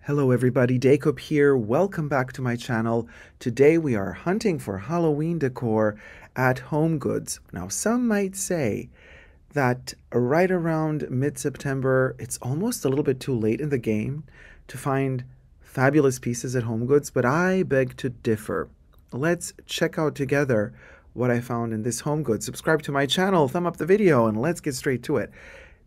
Hello everybody, Dacob here. Welcome back to my channel. Today we are hunting for Halloween decor at Homegoods. Now some might say that right around mid-September, it's almost a little bit too late in the game to find fabulous pieces at Homegoods, but I beg to differ. Let's check out together what I found in this Homegoods. Subscribe to my channel, thumb up the video, and let's get straight to it.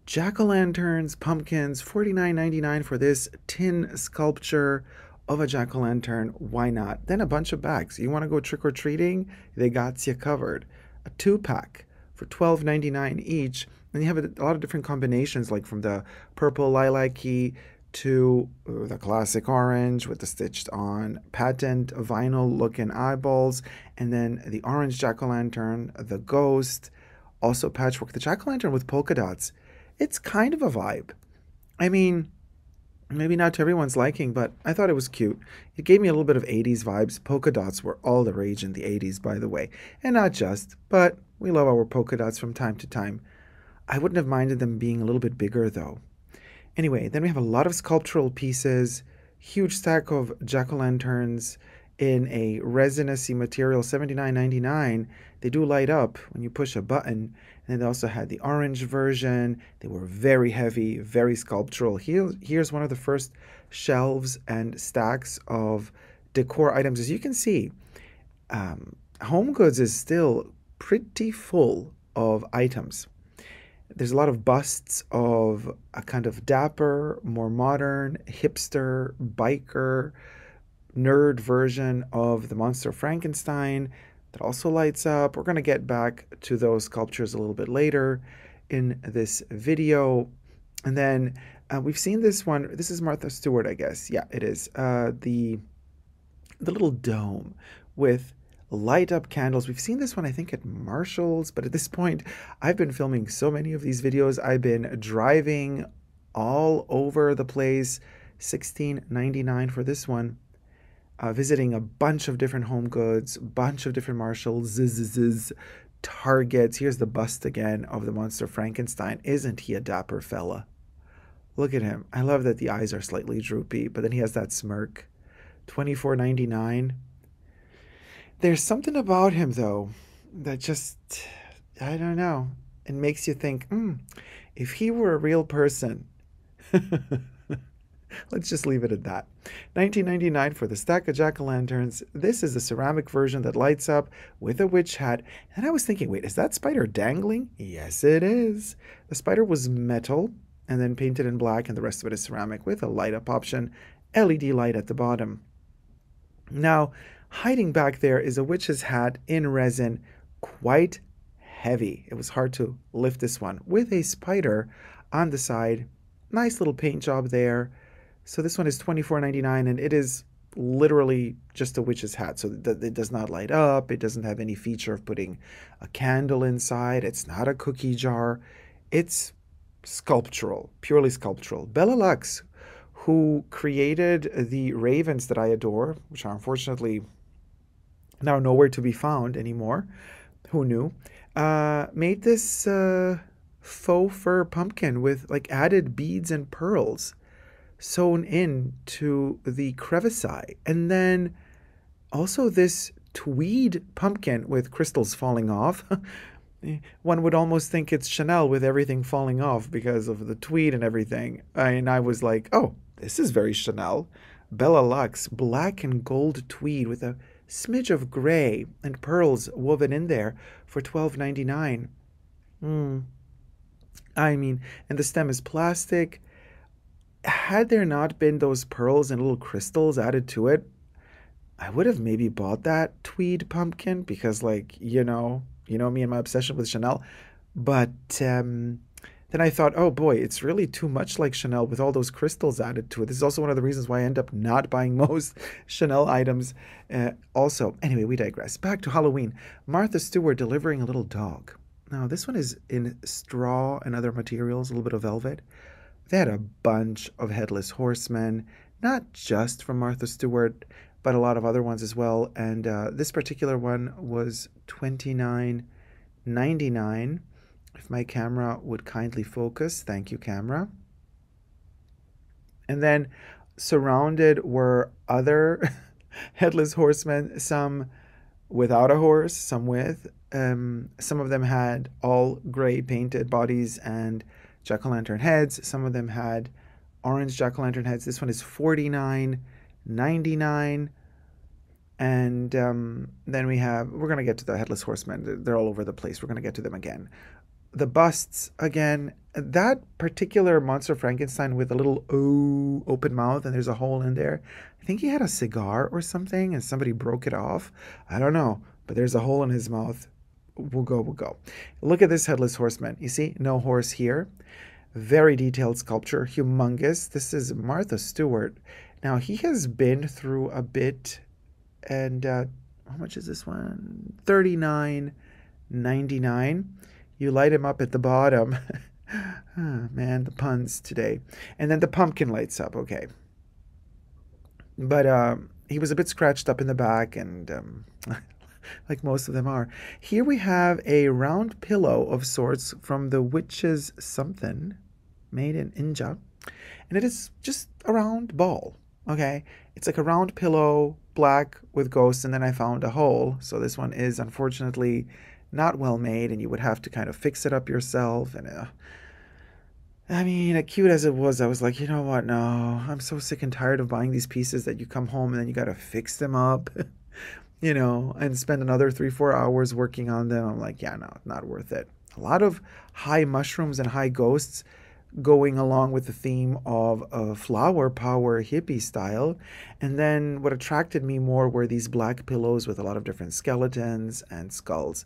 Jack-o'-lanterns, pumpkins, $49.99 for this tin sculpture of a jack-o'-lantern. Why not? Then a bunch of bags. You want to go trick-or-treating? They got you covered. A 2-pack for $12.99 each. And you have a lot of different combinations, like from the purple lilac-y to the classic orange with the stitched on patent vinyl looking eyeballs, and then the orange jack-o'-lantern, the ghost, also patchwork. The jack-o'-lantern with polka dots. It's kind of a vibe. I mean, maybe not to everyone's liking, but I thought it was cute. It gave me a little bit of 80s vibes. Polka dots were all the rage in the 80s, by the way. And not just, but we love our polka dots from time to time. I wouldn't have minded them being a little bit bigger, though. Anyway, then we have a lot of sculptural pieces, huge stack of jack-o'-lanterns in a resinous material, $79.99. They do light up when you push a button. And then they also had the orange version. They were very heavy, very sculptural. Here's one of the first shelves and stacks of decor items. As you can see, Homegoods is still pretty full of items. There's a lot of busts of a kind of dapper, more modern, hipster, biker, nerd version of the Monster Frankenstein that also lights up. We're going to get back to those sculptures a little bit later in this video. And then we've seen this one. This is Martha Stewart, I guess. Yeah, it is. The little dome with light up candles. We've seen this one, I think, at Marshall's, but at this point, I've been filming so many of these videos. I've been driving all over the place. $16.99 for this one. Visiting a bunch of different Homegoods, bunch of different Marshalls, Targets. Here's the bust again of the Monster Frankenstein. Isn't he a dapper fella? Look at him. I love that the eyes are slightly droopy, but then he has that smirk. $24.99. There's something about him, though, that just, I don't know. It makes you think, if he were a real person. Let's just leave it at that. $19.99 for the stack of jack-o'-lanterns. This is the ceramic version that lights up with a witch hat. And I was thinking, wait, is that spider dangling? Yes, it is. The spider was metal and then painted in black, and the rest of it is ceramic with a light-up option, LED light at the bottom. Now, hiding back there is a witch's hat in resin, quite heavy. It was hard to lift this one, with a spider on the side. Nice little paint job there. So this one is $24.99, and it is literally just a witch's hat. So it does not light up. It doesn't have any feature of putting a candle inside. It's not a cookie jar. It's sculptural, purely sculptural. Bella Lux, who created the ravens that I adore, which are unfortunately now nowhere to be found anymore. Who knew? Made this faux fur pumpkin with like added beads and pearls sewn into the crevice. And then also this tweed pumpkin with crystals falling off. One would almost think it's Chanel with everything falling off because of the tweed and everything. And I was like, oh, this is very Chanel. Bella Lux, black and gold tweed with a smidge of gray and pearls woven in there for $12.99. I mean, and the stem is plastic. Had there not been those pearls and little crystals added to it, I would have maybe bought that tweed pumpkin because, like, you know me and my obsession with Chanel. But then I thought, oh boy, it's really too much like Chanel with all those crystals added to it. This is also one of the reasons why I end up not buying most Chanel items. Also, anyway, we digress. Back to Halloween. Martha Stewart delivering a little dog. Now, this one is in straw and other materials, a little bit of velvet. They had a bunch of headless horsemen, not just from Martha Stewart, but a lot of other ones as well. And this particular one was $29.99. If my camera would kindly focus. Thank you, camera. And then surrounded were other headless horsemen, some without a horse, some with. Some of them had all gray painted bodies and jack-o'-lantern heads. Some of them had orange jack-o'-lantern heads. This one is $49.99. And then we're going to get to the headless horsemen. They're all over the place. We're going to get to them again. The busts, again, that particular Monster Frankenstein with a little open mouth and there's a hole in there. I think he had a cigar or something and somebody broke it off. I don't know, but there's a hole in his mouth. We'll go. Look at this headless horseman. You see, no horse here. Very detailed sculpture, humongous. This is Martha Stewart. Now, he has been through a bit. And how much is this one? $39.99. You light him up at the bottom. Oh, man, the puns today. And then the pumpkin lights up. Okay. But he was a bit scratched up in the back, and like most of them are. Here we have a round pillow of sorts from the witch's something, made in India. And it is just a round ball. Okay. It's like a round pillow, black with ghosts, and then I found a hole. So this one is unfortunately not well made, and you would have to kind of fix it up yourself. And I mean, cute as it was, I was like, you know what? No, I'm so sick and tired of buying these pieces that you come home and then you got to fix them up, you know, and spend another 3-4 hours working on them. I'm like, yeah, no, not worth it. A lot of high mushrooms and high ghosts going along with the theme of a flower power hippie style. And then what attracted me more were these black pillows with a lot of different skeletons and skulls.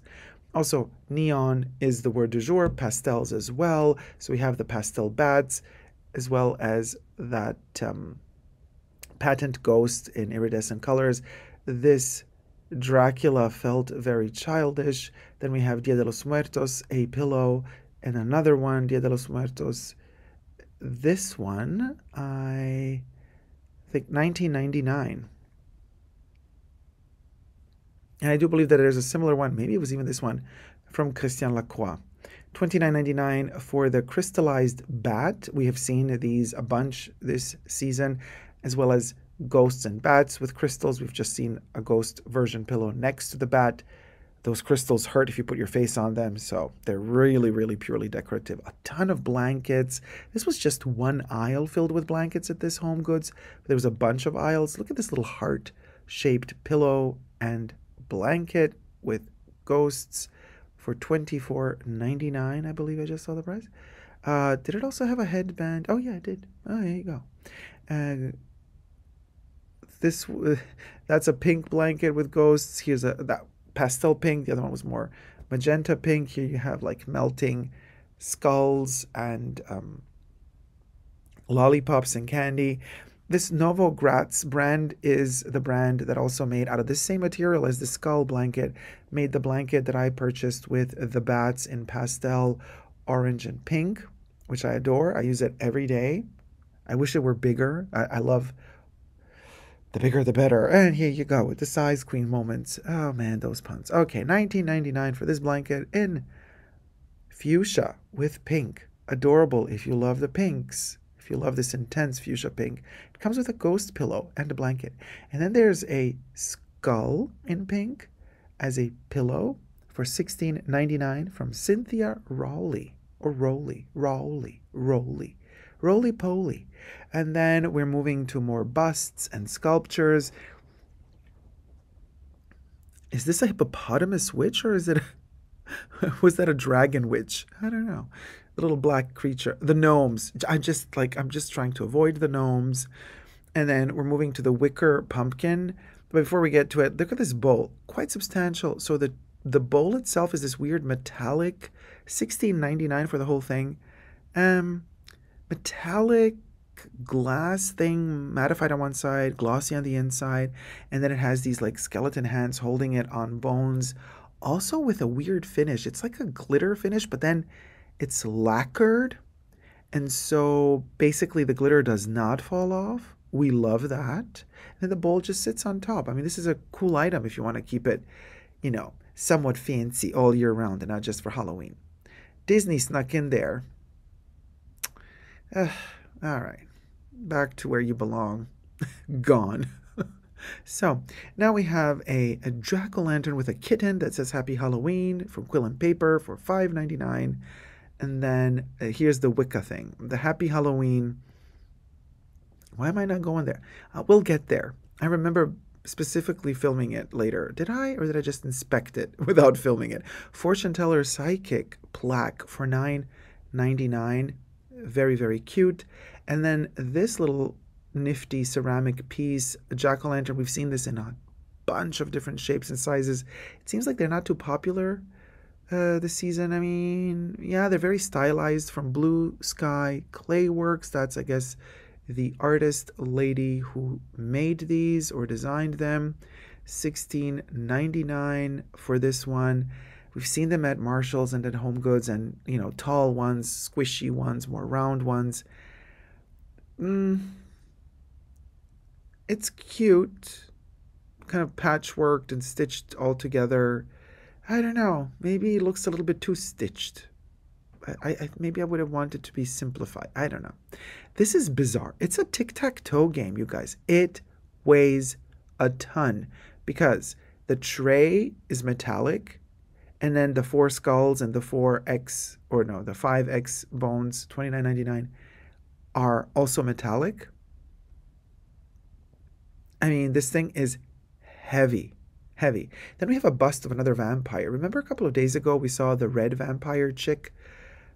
Also, neon is the word du jour, pastels as well. So we have the pastel bats as well as that patent ghost in iridescent colors. This Dracula felt very childish. Then we have Dia de los Muertos, a pillow, and another one, Dia de los Muertos. This one, I think $19.99. And I do believe that there's a similar one, maybe it was even this one, from Christian Lacroix. $29.99 for the crystallized bat. We have seen these a bunch this season, as well as ghosts and bats with crystals. We've just seen a ghost version pillow next to the bat. Those crystals hurt if you put your face on them, so they're really, really purely decorative. A ton of blankets. This was just one aisle filled with blankets at this HomeGoods. There was a bunch of aisles. Look at this little heart-shaped pillow and blanket with ghosts for $24.99. I believe I just saw the price. Did it also have a headband? Oh, yeah, it did. Oh, there you go. That's a pink blanket with ghosts. Here's that pastel pink. The other one was more magenta pink. Here you have like melting skulls and lollipops and candy. This Novo Gratz brand is the brand that also made out of the same material as the skull blanket, made the blanket that I purchased with the bats in pastel, orange, and pink, which I adore. I use it every day. I wish it were bigger. I love the bigger the better. And here you go with the size queen moments. Oh man, those puns. Okay, $19.99 for this blanket in fuchsia with pink. Adorable if you love the pinks. If you love this intense fuchsia pink. It comes with a ghost pillow and a blanket. And then there's a skull in pink as a pillow for $16.99 from Cynthia Rowley. Or Rowley. Roly-poly. And then we're moving to more busts and sculptures. Is this a hippopotamus witch or is it was that a dragon witch? I don't know. The little black creature. The gnomes. I'm just trying to avoid the gnomes. And then we're moving to the wicker pumpkin. But before we get to it, look at this bowl. Quite substantial. So the bowl itself is this weird metallic, $16.99 for the whole thing. Metallic glass thing, mattified on one side, glossy on the inside, and then it has these like skeleton hands holding it on bones, also with a weird finish. It's like a glitter finish, but then it's lacquered, and so basically the glitter does not fall off. We love that. And then the bowl just sits on top. I mean, this is a cool item if you want to keep it, you know, somewhat fancy all year round and not just for Halloween. Disney snuck in there. All right. back to where you belong. Gone. So now we have a jack-o'-lantern with a kitten that says Happy Halloween from Quill and Paper for $5.99. And then here's the Wicca thing. The Happy Halloween. Why am I not going there? We'll get there. I remember specifically filming it later. Did I? Or did I just inspect it without filming it? Fortune Teller Psychic plaque for $9.99. Very, very cute. And then this little nifty ceramic piece, jack-o'-lantern. We've seen this in a bunch of different shapes and sizes. It seems like they're not too popular this season. I mean, yeah, they're very stylized from Blue Sky Clayworks. That's, I guess, the artist lady who made these or designed them. $16.99 for this one. We've seen them at Marshall's and at HomeGoods, and, you know, tall ones, squishy ones, more round ones. It's cute, kind of patchworked and stitched all together. I don't know. Maybe it looks a little bit too stitched. Maybe I would have wanted to be simplified. I don't know. This is bizarre. It's a tic-tac-toe game, you guys. It weighs a ton because the tray is metallic, and then the 4 skulls and the 4X, or no, the 5X bones, $29.99, are also metallic. I mean, this thing is heavy, heavy. Then we have a bust of another vampire. Remember a couple of days ago we saw the red vampire chick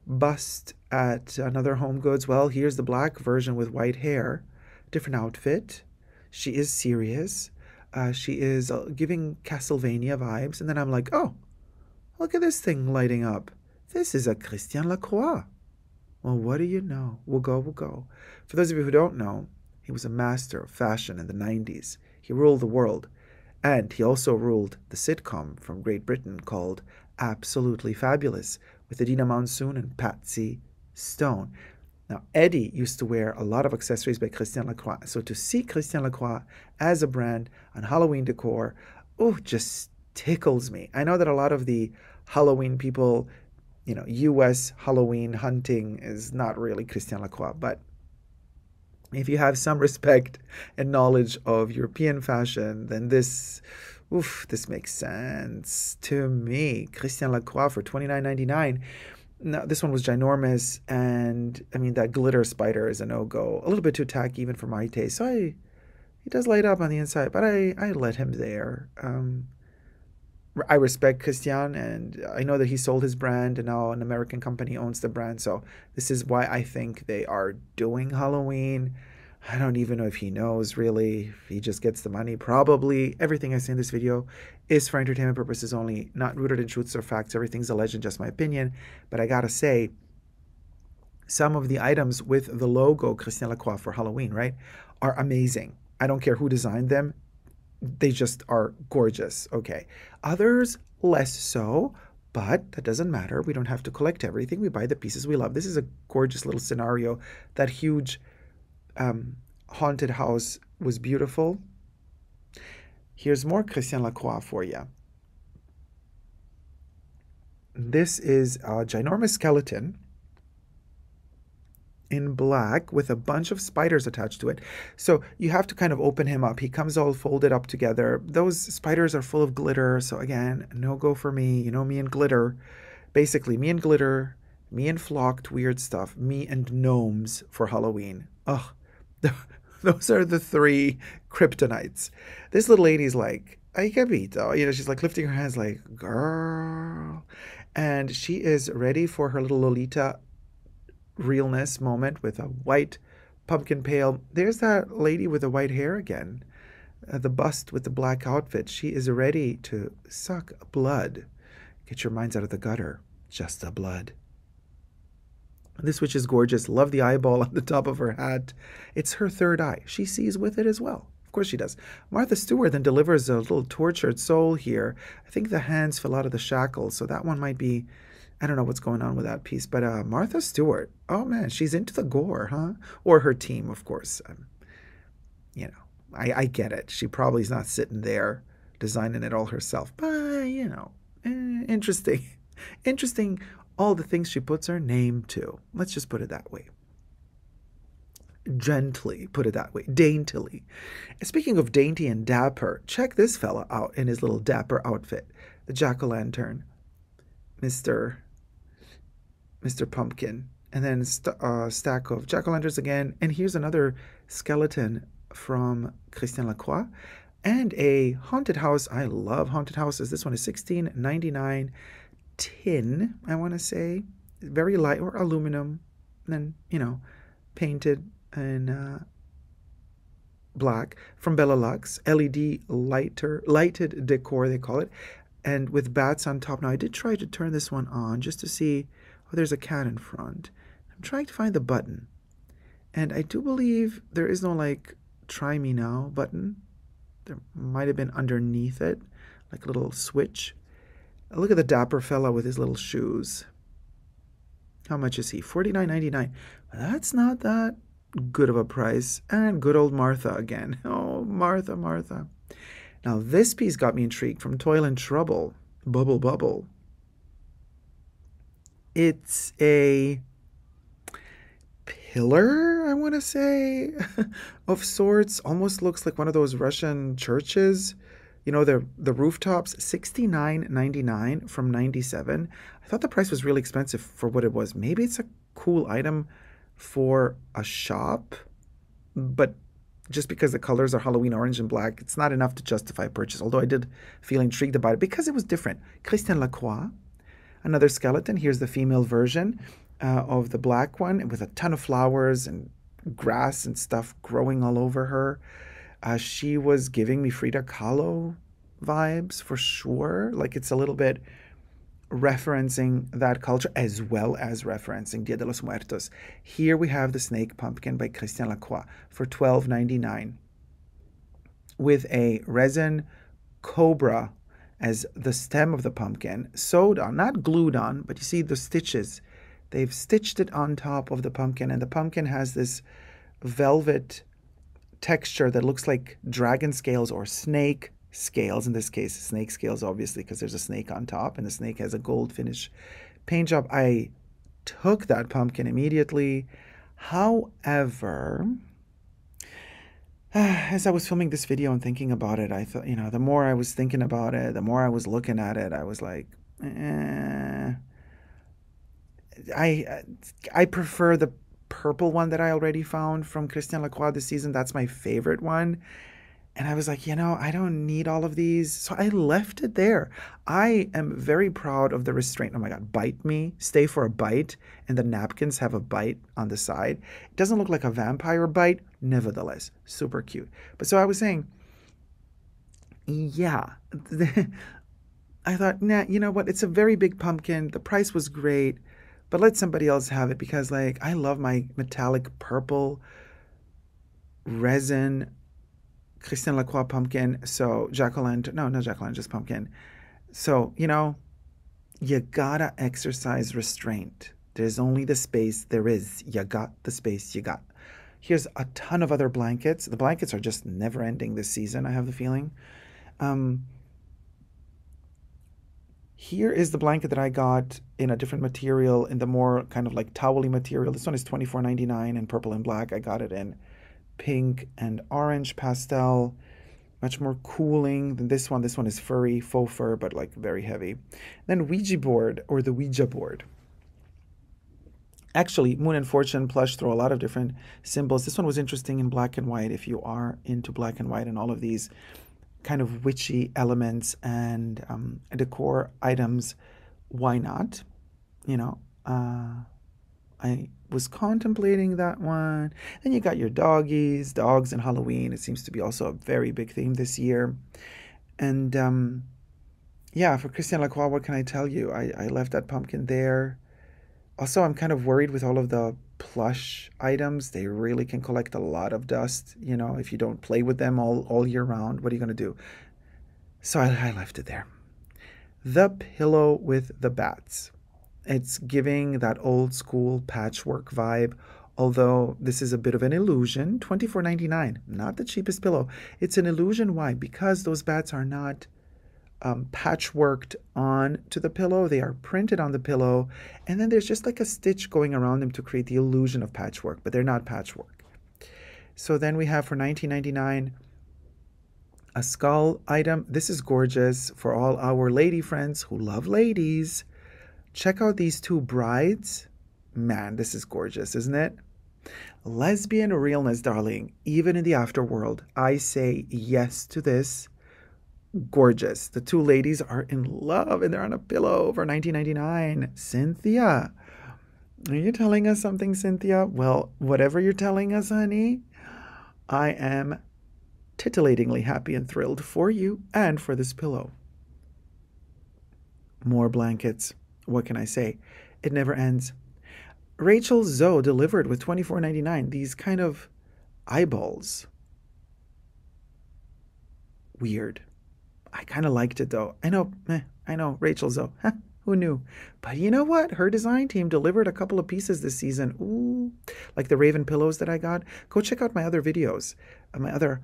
bust at another HomeGoods? Well, here's the black version with white hair. Different outfit. She is serious. She is giving Castlevania vibes. And then I'm like, oh, look at this thing lighting up. This is a Christian Lacroix. Well, what do you know? We'll go. For those of you who don't know, he was a master of fashion in the 90s. He ruled the world. And he also ruled the sitcom from Great Britain called Absolutely Fabulous with Idina Monsoon and Patsy Stone. Now, Eddie used to wear a lot of accessories by Christian Lacroix. So to see Christian Lacroix as a brand on Halloween decor, oh, just tickles me. I know that a lot of the Halloween people, you know, U.S. Halloween hunting is not really Christian Lacroix, but if you have some respect and knowledge of European fashion, then this makes sense to me. Christian Lacroix for $29.99. Now, this one was ginormous, and I mean, that glitter spider is a no-go. A little bit too tacky even for my taste. So he does light up on the inside, but I let him there. I respect Christian, and I know that he sold his brand, and now an American company owns the brand. So this is why I think they are doing Halloween. I don't even know if he knows, really. If he just gets the money. Probably everything I say in this video is for entertainment purposes only, not rooted in truths or facts. Everything's a legend, just my opinion. But I gotta say, some of the items with the logo Christian Lacroix for Halloween, right, are amazing. I don't care who designed them. They just are gorgeous. Okay. Others, less so, but that doesn't matter. We don't have to collect everything. We buy the pieces we love. This is a gorgeous little scenario. That huge haunted house was beautiful. Here's more Christian Lacroix for you. This is a ginormous skeleton in black with a bunch of spiders attached to it. So you have to kind of open him up. He comes all folded up together. Those spiders are full of glitter. So again, no go for me. You know me and glitter. Basically, me and glitter, me and flocked weird stuff, me and gnomes for Halloween. Ugh. Those are the 3 kryptonites. This little lady's like, ay, capito. You know, she's like lifting her hands like, girl. And she is ready for her little Lolita realness moment with a white pumpkin pail. There's that lady with the white hair again. The bust with the black outfit. She is ready to suck blood. Get your minds out of the gutter. Just the blood. This witch is gorgeous. Love the eyeball on the top of her hat. It's her third eye. She sees with it as well. Of course she does. Martha Stewart then delivers a little tortured soul here. I think the hands fell out of the shackles, so that one might be, I don't know what's going on with that piece. But Martha Stewart, oh man, she's into the gore, huh? Or her team, of course. You know, I get it. She probably is not sitting there designing it all herself. But, you know, interesting. Interesting all the things she puts her name to. Let's just put it that way. Gently, put it that way, daintily. Speaking of dainty and dapper, check this fella out in his little dapper outfit. The jack-o'-lantern, Mr. Pumpkin. And then stack of jack-o'-lanterns again. And here's another skeleton from Christian Lacroix. And a haunted house. I love haunted houses. This one is $16.99 tin, I want to say. Very light, or aluminum. And then, you know, painted in black from Bella Lux. LED lighted decor, they call it. And with bats on top. Now, I did try to turn this one on just to see. Oh, there's a cat in front. I'm trying to find the button. And I do believe there is no, like, try me now button. There might have been underneath it, like a little switch. Look at the dapper fella with his little shoes. How much is he? $49.99. That's not that good of a price. And good old Martha again. Oh, Martha, Martha. Now, this piece got me intrigued from Toil and Trouble. Bubble Bubble. It's a pillar, I want to say, of sorts. Almost looks like one of those Russian churches. You know, the rooftops, $69.99 from $97. I thought the price was really expensive for what it was. Maybe it's a cool item for a shop, but just because the colors are Halloween orange and black, it's not enough to justify purchase, although I did feel intrigued about it because it was different. Christian Lacroix, another skeleton. Here's the female version of the black one with a ton of flowers and grass and stuff growing all over her. She was giving me Frida Kahlo vibes for sure. Like, it's a little bit referencing that culture as well as referencing Dia de los Muertos. Here we have the Snake Pumpkin by Christian Lacroix for $12.99 with a resin cobra as the stem of the pumpkin, sewed on, not glued on, but you see the stitches. They've stitched it on top of the pumpkin, and the pumpkin has this velvet texture that looks like dragon scales or snake scales. In this case, snake scales, obviously, because there's a snake on top, and the snake has a gold finish paint job. I took that pumpkin immediately. However, as I was filming this video and thinking about it, I thought, you know, the more I was thinking about it, the more I was looking at it, I was like, I prefer the purple one that I already found from Christian Lacroix this season. That's my favorite one. And I was like, you know, I don't need all of these. So I left it there. I am very proud of the restraint. Oh my God, bite me, stay for a bite. And the napkins have a bite on the side. It doesn't look like a vampire bite. Nevertheless, super cute. But so I was saying, yeah, I thought, nah, you know what? It's a very big pumpkin. The price was great, but let somebody else have it because, like, I love my metallic purple resin Christian Lacroix pumpkin. So jack-o'-lantern, no, not jack-o'-lantern, just pumpkin. So, you know, you gotta exercise restraint. There's only the space there is. You got the space you got. Here's a ton of other blankets. The blankets are just never ending this season, I have the feeling. Here is the blanket that I got in a different material, in the more kind of like towely material. This one is $24.99 in purple and black. I got it in pink and orange pastel. Much more cooling than this one. This one is furry, faux fur, but like very heavy. Then Ouija board, or the Ouija board. Actually, Moon and Fortune plush throw a lot of different symbols. This one was interesting in black and white. If you are into black and white and all of these kind of witchy elements and decor items, why not? You know, I was contemplating that one. Then you got your doggies, dogs and Halloween. It seems to be also a very big theme this year. And yeah, for Christian Lacroix, what can I tell you? I left that pumpkin there. Also, I'm kind of worried with all of the plush items. They really can collect a lot of dust, you know, if you don't play with them all year round. What are you going to do? So I left it there. The pillow with the bats. It's giving that old school patchwork vibe, although this is a bit of an illusion. $24.99, not the cheapest pillow. It's an illusion. Why? Because those bats are not patchworked on to the pillow. They are printed on the pillow, and then there's just like a stitch going around them to create the illusion of patchwork, but they're not patchwork. So then we have for $19.99 a skull item. This is gorgeous for all our lady friends who love ladies. Check out these two brides. Man, this is gorgeous, isn't it? Lesbian realness, darling. Even in the afterworld, I say yes to this. Gorgeous. The two ladies are in love and they're on a pillow for $19.99. Cynthia, are you telling us something, Cynthia? Well, whatever you're telling us, honey, I am titillatingly happy and thrilled for you and for this pillow. More blankets. What can I say? It never ends. Rachel Zoe delivered with $24.99. These kind of eyeballs. Weird. I kind of liked it though. I know, Rachel Zoe. Who knew? But you know what? Her design team delivered a couple of pieces this season. Ooh, like the Raven pillows that I got. Go check out my other videos, my other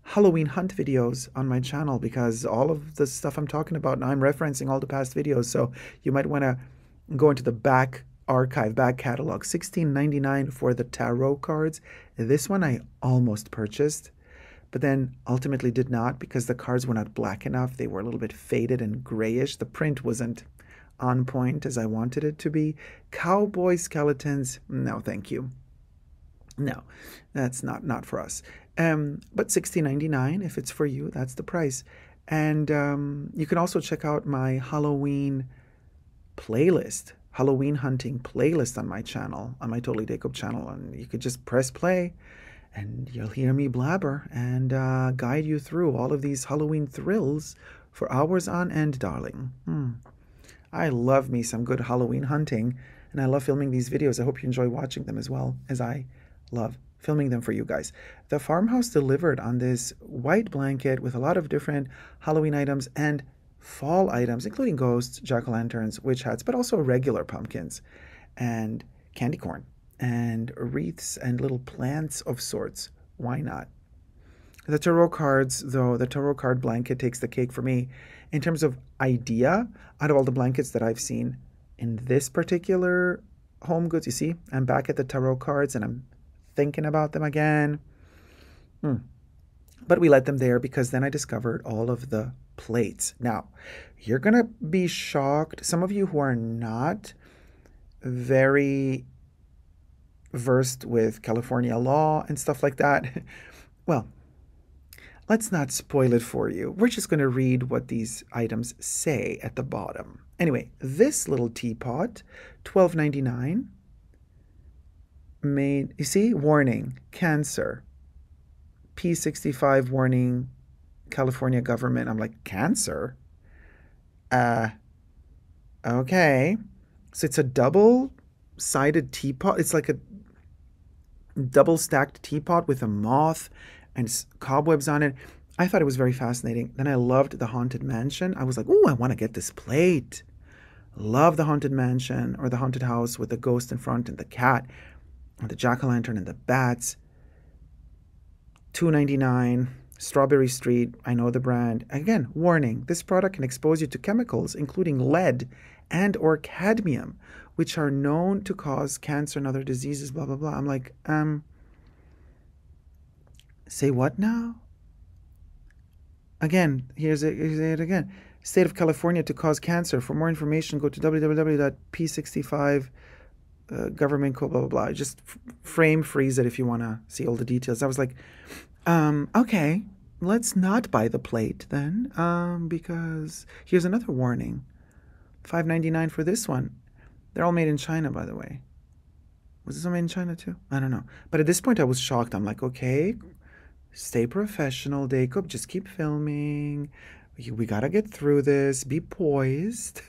Halloween hunt videos on my channel, because all of the stuff I'm talking about now, I'm referencing all the past videos. So you might want to go into the back archive, back catalog. $16.99 for the tarot cards. This one I almost purchased, but then ultimately did not because the cards were not black enough. They were a little bit faded and grayish. The print wasn't on point as I wanted it to be. Cowboy skeletons, no thank you. No, that's not for us. But $16.99, if it's for you, that's the price. And you can also check out my Halloween playlist, Halloween hunting playlist on my channel, on my Totally Dacob channel. And you could just press play and you'll hear me blabber and guide you through all of these Halloween thrills for hours on end, darling. I love me some good Halloween hunting, and I love filming these videos. I hope you enjoy watching them as well as I love filming them for you guys. The farmhouse delivered on this white blanket with a lot of different Halloween items and fall items, including ghosts, jack-o'-lanterns, witch hats, but also regular pumpkins and candy corn and wreaths and little plants of sorts. Why not? The tarot cards, though, the tarot card blanket takes the cake for me in terms of idea. Out of all the blankets that I've seen in this particular Homegoods, you see, I'm back at the tarot cards and I'm thinking about them again. But we let them there because then I discovered all of the plates. Now, you're going to be shocked. Some of you who are not very versed with California law and stuff like that, well, let's not spoil it for you. We're just going to read what these items say at the bottom. Anyway, this little teapot, $12.99, made, you see, warning, cancer, P65 warning, California government. I'm like, cancer? Okay. So it's a double-sided teapot. It's like a double-stacked teapot with a moth and cobwebs on it. I thought it was very fascinating. Then I loved the Haunted Mansion. I was like, ooh, I want to get this plate. Love the Haunted Mansion or the haunted house with the ghost in front and the cat and the jack-o'-lantern and the bats. $2.99. Strawberry Street. I know the brand. Again, warning. This product can expose you to chemicals, including lead and or cadmium, which are known to cause cancer and other diseases, blah, blah, blah. I'm like, say what now? Again, here's it again. State of California to cause cancer. For more information, go to www.p65 government code, blah, blah, blah. Just frame freeze it if you want to see all the details. I was like, okay, let's not buy the plate then, because here's another warning. $5.99 for this one. They're all made in China, by the way. Was this all made in China too? I don't know. But at this point, I was shocked. I'm like, okay, stay professional, Dacob. Just keep filming. We got to get through this. Be poised.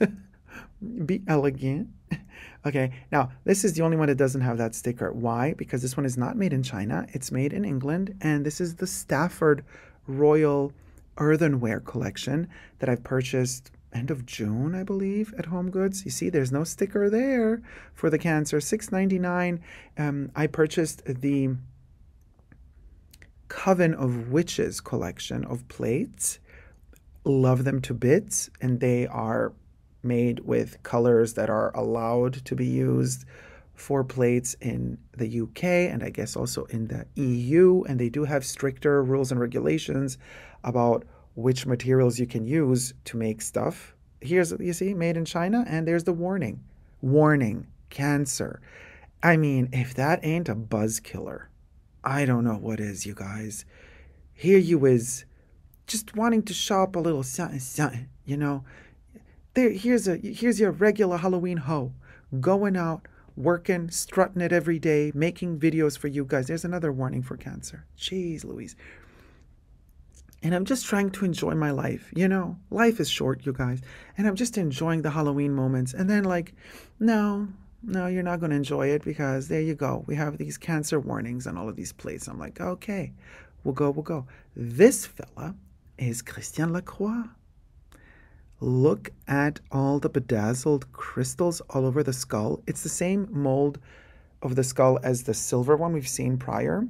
Be elegant. Okay, now, this is the only one that doesn't have that sticker. Why? Because this one is not made in China. It's made in England. And this is the Stafford Royal Earthenware collection that I've purchased end of June, I believe, at Homegoods. You see, there's no sticker there for the cancer. $6.99. I purchased the Coven of Witches collection of plates. Love them to bits, and they are made with colors that are allowed to be used 4 plates in the UK and I guess also in the EU, and they do have stricter rules and regulations about which materials you can use to make stuff. Here's, you see, made in China, and there's the warning. Warning, cancer. I mean, if that ain't a buzz killer, I don't know what is, you guys. Here you is, just wanting to shop a little something, something, you know. Here's your regular Halloween hoe, going out, working, strutting it every day, making videos for you guys. There's another warning for cancer. Jeez Louise. And I'm just trying to enjoy my life. You know, life is short, you guys. And I'm just enjoying the Halloween moments. And then like, no, you're not going to enjoy it because there you go. We have these cancer warnings on all of these plates. I'm like, okay, we'll go. This fella is Christian Lacroix. Look at all the bedazzled crystals all over the skull. It's the same mold of the skull as the silver one we've seen prior.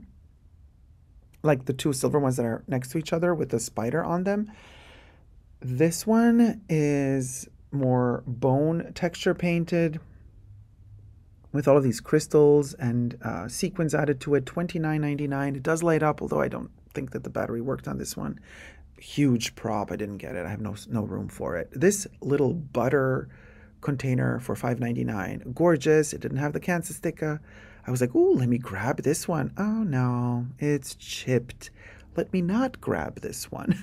Like the 2 silver ones that are next to each other with the spider on them. This one is more bone texture painted with all of these crystals and sequins added to it. $29.99. It does light up, although I don't think that the battery worked on this one. Huge prop. I didn't get it. I have no room for it. This little butter container for $5.99. Gorgeous. It didn't have the cancer sticker. I was like, ooh, let me grab this one. Oh no, it's chipped. Let me not grab this one.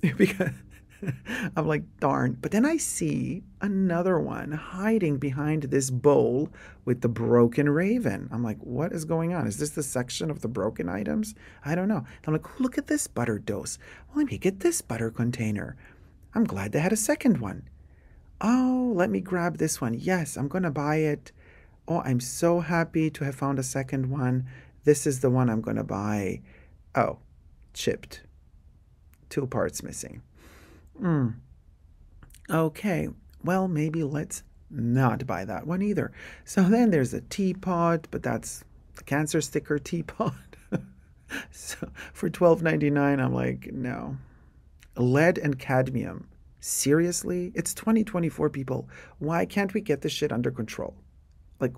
Because I'm like, darn. But then I see another one hiding behind this bowl with the broken raven. I'm like, what is going on? Is this the section of the broken items? I don't know. I'm like, look at this butter dose. Well, let me get this butter container. I'm glad they had a second one. Oh, let me grab this one. Yes, I'm going to buy it. Oh, I'm so happy to have found a second one. This is the one I'm going to buy. Oh, chipped. 2 parts missing. Okay, well, maybe let's not buy that one either. So then there's a teapot, but that's the cancer sticker teapot. So for $12.99, I'm like, no. Lead and cadmium. Seriously? It's 2024, people. Why can't we get this shit under control? Like,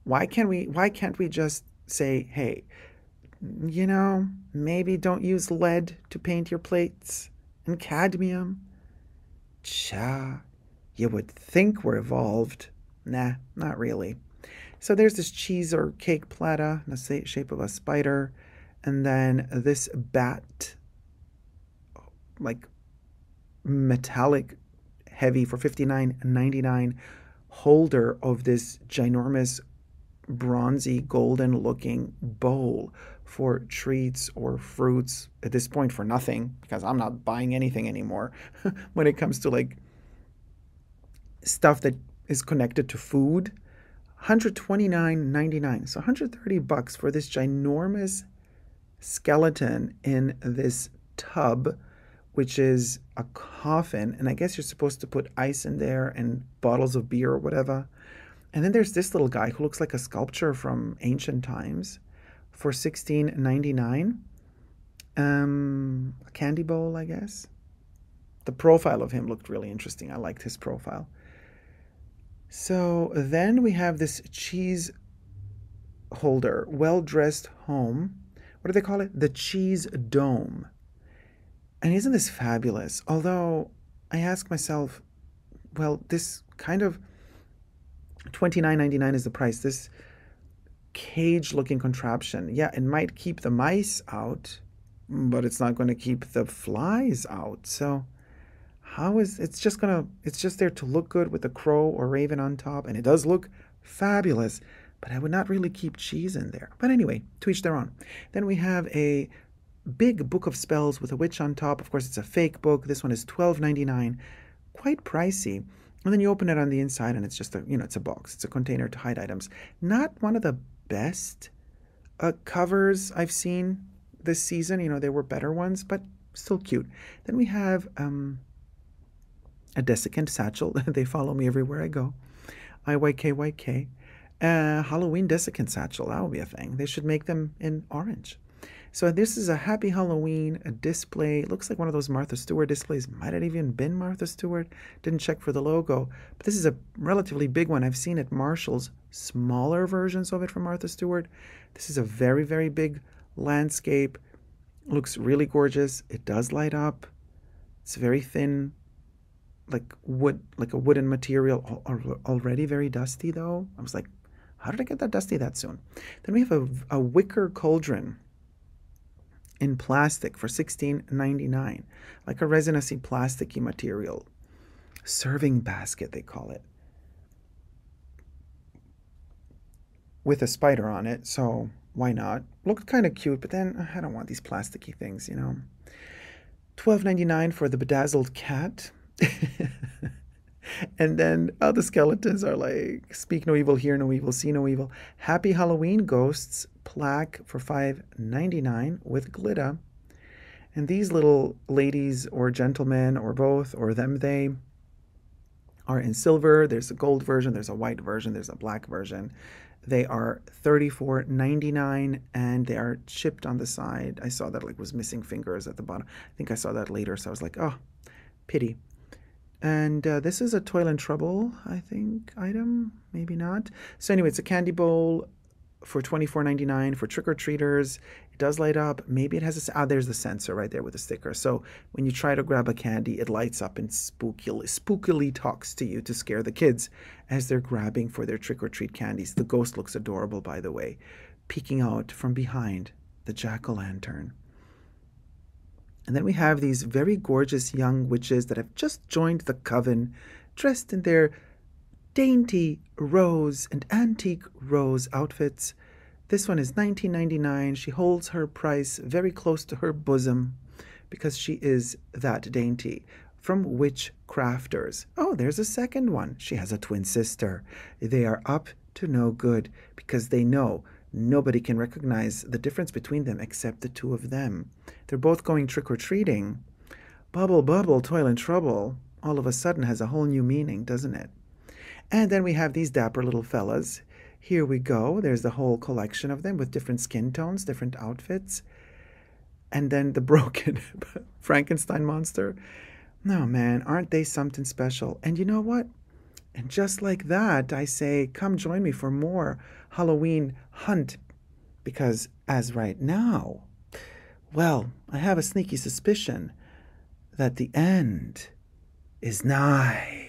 why can't we just say, hey, you know, maybe don't use lead to paint your plates? And cadmium? Cha, you would think we're evolved. Nah, not really. So there's this cheese or cake platter in the shape of a spider. And then this bat, like metallic heavy for $59.99 holder of this ginormous bronzy golden looking bowl for treats or fruits, at this point for nothing, because I'm not buying anything anymore when it comes to like stuff that is connected to food. $129.99, so $130 for this ginormous skeleton in this tub, which is a coffin, and I guess you're supposed to put ice in there and bottles of beer or whatever. And then there's this little guy who looks like a sculpture from ancient times for $16.99. A candy bowl, I guess. The profile of him looked really interesting. I liked his profile. So then we have this cheese holder, well-dressed home. What do they call it? The cheese dome. And isn't this fabulous? Although I ask myself, well, this kind of $29.99 is the price. This cage-looking contraption, yeah, it might keep the mice out, but it's not going to keep the flies out. So how is it's just there to look good with the crow or raven on top, and it does look fabulous, but I would not really keep cheese in there. But anyway, to each their own. Then we have a big book of spells with a witch on top. Of course, it's a fake book. This one is $12.99, quite pricey. And then you open it on the inside, and it's just it's a box. It's a container to hide items. Not one of the best covers I've seen this season. There were better ones, but still cute. Then we have a desiccant satchel. They follow me everywhere I go. IYKYK. Halloween desiccant satchel. That will be a thing. They should make them in orange. So this is a Happy Halloween display. It looks like one of those Martha Stewart displays. Might have even been Martha Stewart. Didn't check for the logo. But this is a relatively big one. I've seen at Marshall's smaller versions of it from Martha Stewart. This is a very, very big landscape. Looks really gorgeous. It does light up. It's very thin, like wood, like a wooden material. Already very dusty though. I was like, how did I get that dusty that soon? Then we have a wicker cauldron in plastic for $16.99, like a resinousy plasticky material. Serving basket, they call it. With a spider on it, so why not? Looked kind of cute, but then I don't want these plasticky things, you know. $12.99 for the bedazzled cat. And then the skeletons are like, speak no evil, hear no evil, see no evil. Happy Halloween ghosts plaque for $5.99 with glitter. And these little ladies or gentlemen or both or them, they are in silver. There's a gold version, there's a white version, there's a black version. They are $34.99 and they are chipped on the side. I saw that like was missing fingers at the bottom. I think I saw that later, so I was like, oh, pity. And this is a Toil and Trouble, I think, item. Maybe not. So anyway, it's a candy bowl for $24.99 for trick-or-treaters. It does light up. Maybe it has a... there's the sensor right there with the sticker. So when you try to grab a candy, it lights up and spookily talks to you to scare the kids as they're grabbing for their trick-or-treat candies. The ghost looks adorable, by the way, peeking out from behind the jack-o'-lantern. And then we have these very gorgeous young witches that have just joined the Coven, dressed in their dainty rose and antique rose outfits. This one is $19.99. She holds her price very close to her bosom because she is that dainty. From Witch Crafters. Oh, there's a second one. She has a twin sister. They are up to no good because they know nobody can recognize the difference between them except the two of them. They're both going trick-or-treating. Bubble, bubble, toil and trouble all of a sudden has a whole new meaning, doesn't it? And then we have these dapper little fellas. Here we go. There's the whole collection of them with different skin tones, different outfits. And then the broken Frankenstein monster. No, man, aren't they something special? And you know what? And just like that, I say, come join me for more Halloween hunt. Because as right now, well, I have a sneaky suspicion that the end is nigh.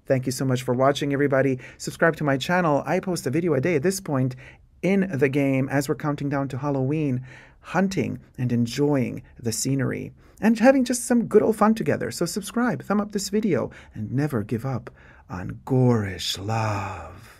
Thank you so much for watching, everybody. Subscribe to my channel. I post a video a day at this point in the game as we're counting down to Halloween, hunting and enjoying the scenery and having just some good old fun together. So subscribe, thumb up this video, and never give up on gorish love.